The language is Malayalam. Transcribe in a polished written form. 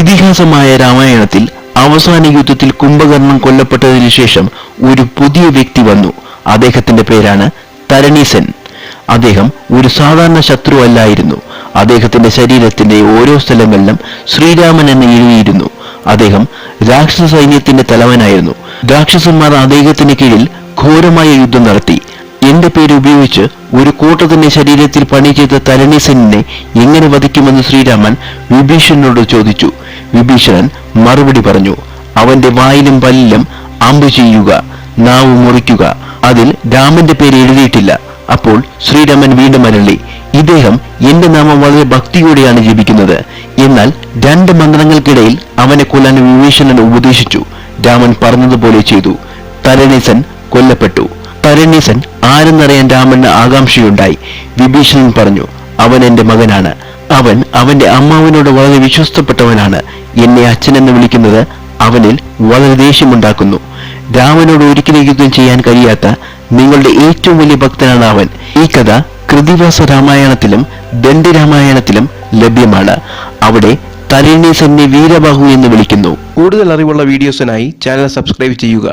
ഇതിഹാസമായ രാമായണത്തിൽ അവസാന യുദ്ധത്തിൽ കുംഭകർണൻ കൊല്ലപ്പെട്ടതിനു ശേഷം ഒരു പുതിയ വ്യക്തി വന്നു. അദ്ദേഹത്തിന്റെ പേരാണ് തരണീസൻ. അദ്ദേഹം ഒരു സാധാരണ ശത്രു അല്ലായിരുന്നു. അദ്ദേഹത്തിന്റെ ശരീരത്തിന്റെ ഓരോ സ്ഥലങ്ങളിലും ശ്രീരാമൻ എന്ന് എഴുതിയിരുന്നു. അദ്ദേഹം രാക്ഷസ സൈന്യത്തിന്റെ തലവനായിരുന്നു. രാക്ഷസന്മാർ അദ്ദേഹത്തിന് കീഴിൽ ഘോരമായ യുദ്ധം നടത്തി. എന്റെ പേര് ഉപയോഗിച്ച് ഒരു കൂട്ടത്തിന്റെ ശരീരത്തിൽ പണി ചെയ്ത തരണീസനെ എങ്ങനെ വധിക്കുമെന്ന് ശ്രീരാമൻ വിഭീഷണനോട് ചോദിച്ചു. വിഭീഷണൻ മറുപടി പറഞ്ഞു, അവന്റെ വായിലും പല്ലിലും അമ്പ് ചെയ്യുക, നാവ് മുറിക്കുക. അതിൽ രാമന്റെ പേര് എഴുതിയിട്ടില്ല. അപ്പോൾ ശ്രീരാമൻ വീണ്ടും അരുളി, ഇദ്ദേഹം എന്റെ നാമം വളരെ ഭക്തിയോടെയാണ് ജപിക്കുന്നത്. എന്നാൽ 2 മന്ത്രങ്ങൾക്കിടയിൽ അവനെ കൊല്ലാൻ വിഭീഷണൻ ഉപദേശിച്ചു. രാമൻ പറഞ്ഞതുപോലെ ചെയ്തു. തരണീസൻ കൊല്ലപ്പെട്ടു. തരണീസൻ ആരെന്നറിയാൻ രാമന് ആകാംക്ഷയുണ്ടായി. വിഭീഷണൻ പറഞ്ഞു, അവൻ എന്റെ മകനാണ്. അവൻ അവന്റെ അമ്മാവനോട് വളരെ വിശ്വസ്തപ്പെട്ടവനാണ്. എന്നെ അച്ഛനെന്ന് വിളിക്കുന്നത് അവനിൽ വളരെ ദേഷ്യമുണ്ടാക്കുന്നു. രാമനോട് ഒരിക്കലും യുദ്ധം ചെയ്യാൻ കഴിയാത്ത നിങ്ങളുടെ ഏറ്റവും വലിയ ഭക്തനാണ് അവൻ. ഈ കഥ കൃതിവാസ രാമായണത്തിലും ദണ്ഡി രാമായണത്തിലും ലഭ്യമാണ്. അവിടെ തരണീസനെ വീരബാഹു എന്ന് വിളിക്കുന്നു. കൂടുതൽ അറിവുള്ള വീഡിയോസിനായി ചാനൽ സബ്സ്ക്രൈബ് ചെയ്യുക.